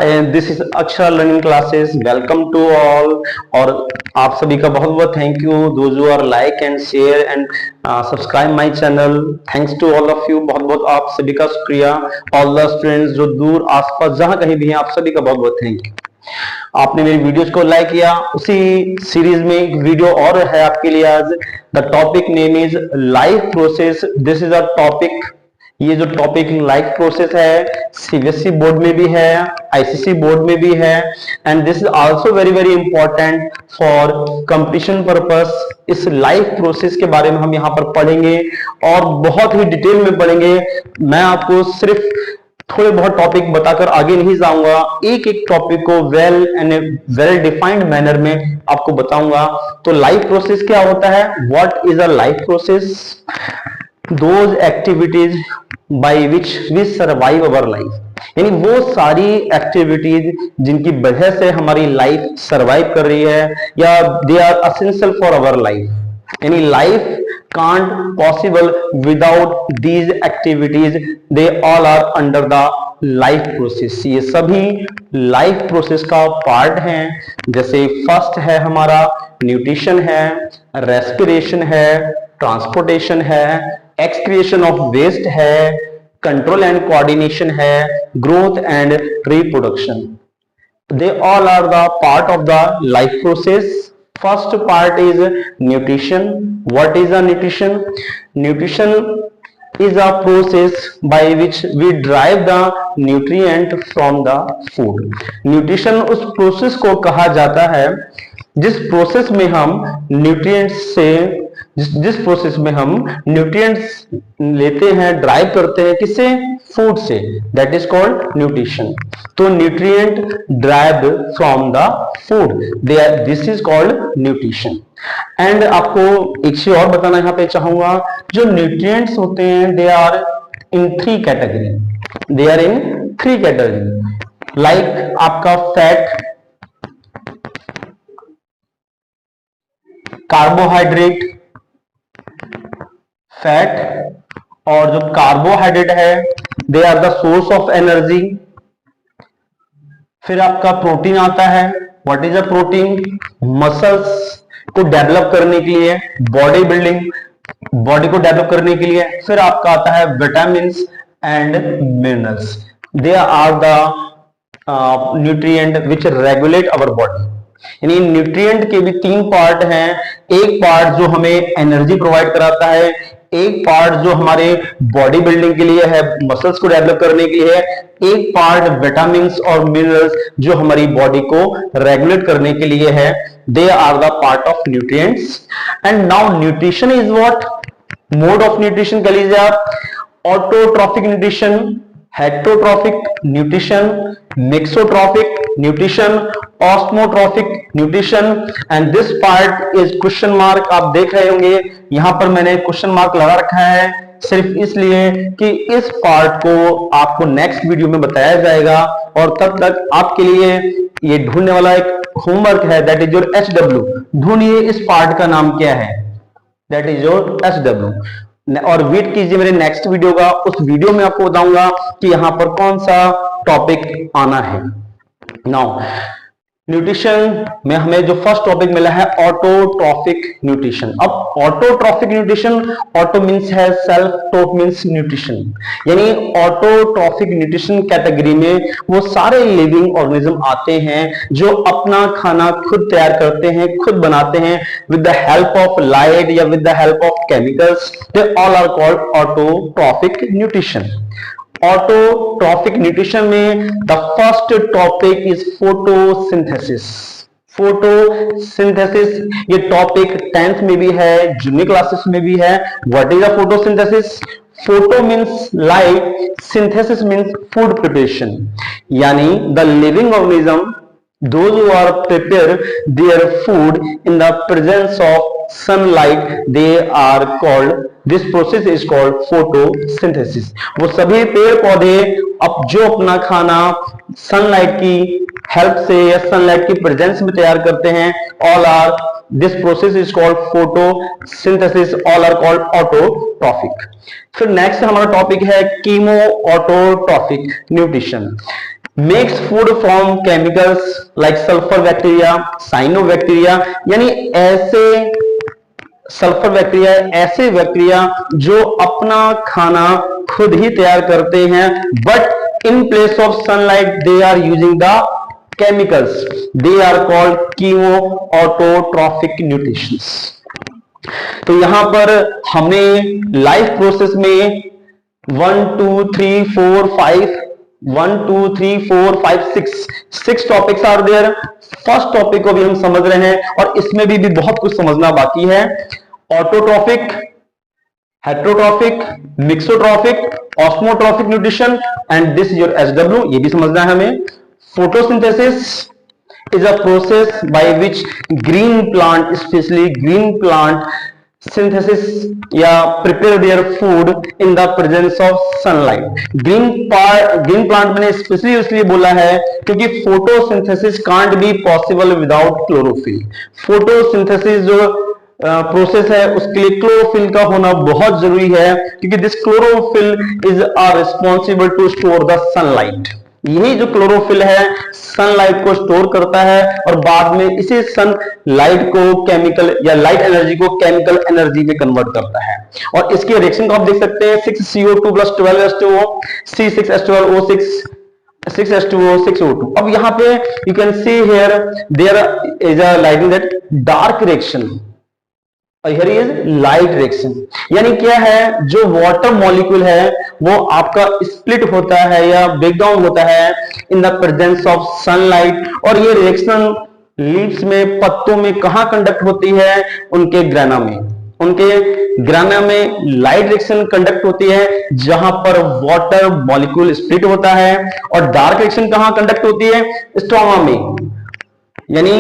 Hi, this is Akshar learning classes. Welcome to all. और आप सभी का बहुत बहुत thank you, those who are like and share and subscribe my channel. Thanks to all of you, बहुत बहुत आप सभी का शुक्रिया। ऑल द स्टूडेंट्स जो दूर आसपास जहां कहीं भी हैं, आप सभी का बहुत बहुत थैंक यू। आपने मेरी वीडियोस को लाइक किया। उसी सीरीज में एक वीडियो और है आपके लिए आज। The topic name is life process. This is a topic, ये जो टॉपिक लाइफ प्रोसेस है, सीबीएसई बोर्ड में भी है, आईसीएसई बोर्ड में भी है, and this is also very very important for competition purpose. इस लाइफ प्रोसेस के बारे में हम यहाँ पर पढ़ेंगे और बहुत ही डिटेल में पढ़ेंगे। मैं आपको सिर्फ थोड़े बहुत टॉपिक बताकर आगे नहीं जाऊंगा, एक एक टॉपिक को well and well defined manner में आपको बताऊंगा। तो लाइफ प्रोसेस क्या होता है? What is a life process? Those activities by which we survive our life, यानी वो सारी एक्टिविटीज जिनकी वजह से हमारी लाइफ सर्वाइव कर रही है, या they are essential for our life. यानी life can't possible without these activities, they all are under the life process। ये सभी लाइफ प्रोसेस का पार्ट हैं। जैसे फर्स्ट है हमारा न्यूट्रिशन है, रेस्पिरेशन है, ट्रांसपोर्टेशन है, एक्सक्रिएशन ऑफ वेस्ट है, कंट्रोल एंड कोऑर्डिनेशन है, growth and reproduction. They all are the part of the life process। First part is nutrition। What is a nutrition? Nutrition is a process by which we derive the nutrient from the food। Nutrition उस process को कहा जाता है जिस process में हम nutrients से जिस प्रोसेस में हम न्यूट्रिएंट्स लेते हैं, ड्राइव करते हैं, किससे? फूड से। That is called nutrition. तो nutrient derived from the food, this is called nutrition. And आपको एक चीज और बताना यहाँ पे चाहूंगा, जो न्यूट्रिएंट्स होते हैं they are in three category. They are in three category. Like आपका फैट, कार्बोहाइड्रेट, फैट, और जो कार्बोहाइड्रेट है they are the source of energy. फिर आपका प्रोटीन आता है। What is a protein? Muscles को डेवलप करने के लिए, बॉडी बिल्डिंग, बॉडी को डेवलप करने के लिए। फिर आपका आता है vitamin and minerals. They are the nutrient which regulate our body. यानी न्यूट्रिएंट के भी तीन पार्ट हैं। एक पार्ट जो हमें एनर्जी प्रोवाइड कराता है, एक पार्ट जो हमारे बॉडी बिल्डिंग के लिए है, मसल्स को डेवलप करने के लिए है, एक पार्ट विटामिन्स और मिनरल्स जो हमारी बॉडी को रेगुलेट करने के लिए है। They are the part of nutrients. And now nutrition is what? Mode of nutrition कह लीजिए आप। Autotrophic nutrition, heterotrophic nutrition, mixotrophic nutrition, osmotrophic nutrition. And this part is question mark. आप देख रहे होंगे यहां पर मैंने क्वेश्चन मार्क लगा रखा है सिर्फ इसलिए कि इस पार्ट को आपको नेक्स्ट वीडियो में बताया जाएगा, और तब तक आपके लिए ये ढूंढने वाला एक होमवर्क है, दैट इज योर HW। ढूंढिए इस पार्ट का नाम क्या है, दैट इज योर HW। और वेट कीजिए मेरे नेक्स्ट वीडियो का। उस वीडियो में आपको बताऊंगा कि यहां पर कौन सा टॉपिक आना है। नाउ न्यूट्रिशन में हमें जो फर्स्ट टॉपिक मिला है ऑटोट्रॉफिक न्यूट्रिशन। अब ऑटोट्रॉफिक न्यूट्रिशन, ऑटो मींस है सेल्फ, ट्रोफ मींस न्यूट्रिशन। यानी ऑटोट्रॉफिक न्यूट्रिशन कैटेगरी में वो सारे लिविंग ऑर्गेनिज्म आते हैं जो अपना खाना खुद तैयार करते हैं, खुद बनाते हैं with the help of light या with the help of chemicals. They all are called autotrophic nutrition. Autotrophic nutrition में the first topic is photosynthesis. Photosynthesis ये टॉपिक 10th में भी है, जूनियर क्लासेस में भी है। What is a photosynthesis? Photo means light, synthesis means food preparation. यानी the living organism, those who are prepare their food in the presence of sunlight, they are called, this process is called photosynthesis। वो सभी पेड़ पौधे अब जो अपना खाना sunlight की हेल्प से या सनलाइट की प्रेजेंस में तैयार करते हैं, all are, this process is called photosynthesis, all are called autotrophic। फिर नेक्स्ट हमारा टॉपिक है chemo autotrophic nutrition. Makes food from chemicals like sulphur bacteria, cyanobacteria, यानी ऐसे सल्फर बैक्टीरिया, ऐसे बैक्टीरिया जो अपना खाना खुद ही तैयार करते हैं, but in place of sunlight they are using the chemicals, they are called chemo autotrophic nutritions. तो यहां पर हमने लाइफ प्रोसेस में 1 2 3 4 5 1 2 3 4 5 6 topics are there. First topic को भी हम समझ रहे हैं और इसमें भी बहुत कुछ समझना बाकी है। Autotrophic, heterotrophic, mixotrophic, osmotrophic nutrition and this your SW, ये भी समझना है हमें। Photosynthesis is a process by which green plant, especially green plant synthesis या prepare their food in the presence of sunlight। green plant मैंने specially इसलिए बोला है क्योंकि photosynthesis can't be possible without chlorophyll। photosynthesis जो प्रोसेस है उसके लिए क्लोरोफिल का होना बहुत जरूरी है, क्योंकि this chlorophyll is are responsible to store the sunlight. यही जो क्लोरोफिल है सनलाइट को स्टोर करता है और बाद में इसी सनलाइट को केमिकल या लाइट एनर्जी को केमिकल एनर्जी में कन्वर्ट करता है। और इसके रिएक्शन को आप देख सकते हैं 6CO2 + 12H2O, C6H12O6, 6H2O, 6O2। अब यहाँ पे you can see here there is a lighting that dark reaction, here is light reaction. यानी क्या है, जो वाटर मॉलिक्यूल है वो आपका स्प्लिट होता है या ब्रेक डाउन होता है in the presence of sunlight. और ये रिएक्शन लीव्स में, पत्तों में कहां कंडक्ट होती है, उनके ग्रेना में। उनके ग्रेना में लाइट रिएक्शन कंडक्ट होती है जहां पर वाटर मॉलिक्यूल स्प्लिट होता है। और डार्क रिएक्शन कहां कंडक्ट होती है, स्ट्रोमा में। यानी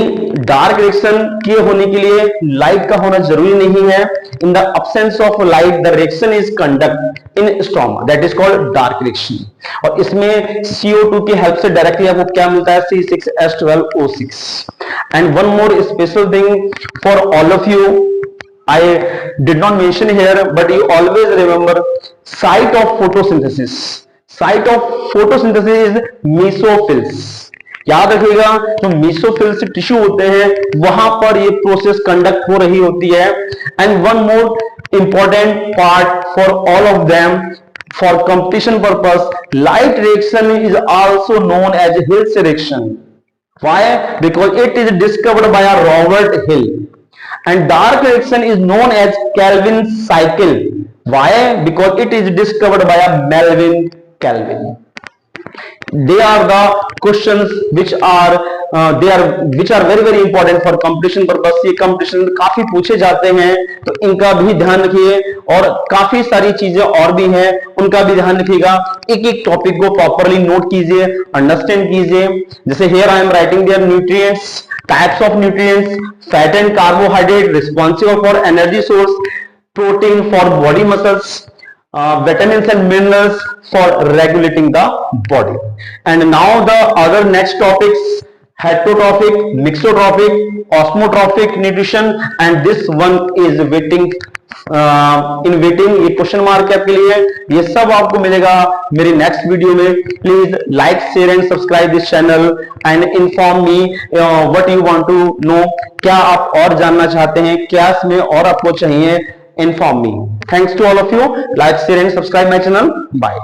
डार्क रिएक्शन के होने के लिए लाइट का होना जरूरी नहीं है। In the absence of light the reaction is conduct in stroma, that is called dark reaction. और इसमें CO2 की हेल्प से डायरेक्टली आपको क्या मिलता है, C6H12O6। And one more special thing for all of you, I did not mention here, but you always remember site of photosynthesis. Site of photosynthesis is mesophils। याद रखिएगा, जो मेसोफिल्स टिश्यू होते हैं वहां पर ये प्रोसेस कंडक्ट हो रही होती है। And one more important part for all of them for competition purpose, light reaction is also known as Hill's reaction. Why? Because it is discovered by Robert Hill. And dark reaction is known as Calvin cycle. Why? Because it is discovered by Melvin Calvin. They are the questions which are very very important for competition purpose। ये competition काफी पूछे जाते हैं, तो इनका भी ध्यान रखिए। और काफी सारी चीजें और भी हैं, उनका भी ध्यान रखिएगा। एक एक टॉपिक को प्रॉपरली नोट कीजिए, अंडरस्टैंड कीजिए। जैसे here I am writing their nutrients, types of nutrients, fat and carbohydrate responsible for energy source, protein for body muscles, vitamins and minerals for regulating the body। And now the other next topics, heterotrophic, mixotrophic, osmotrophic nutrition, and this one is waiting in waiting। ये question mark है आपके लिए। ये सब आपको मिलेगा मेरी next video में। Please like, share and subscribe this channel and inform me what you want to know. क्या आप और जानना चाहते हैं, क्या इसमें और आपको चाहिए, inform me। Thanks to all of you. Like, share and subscribe my channel. Bye।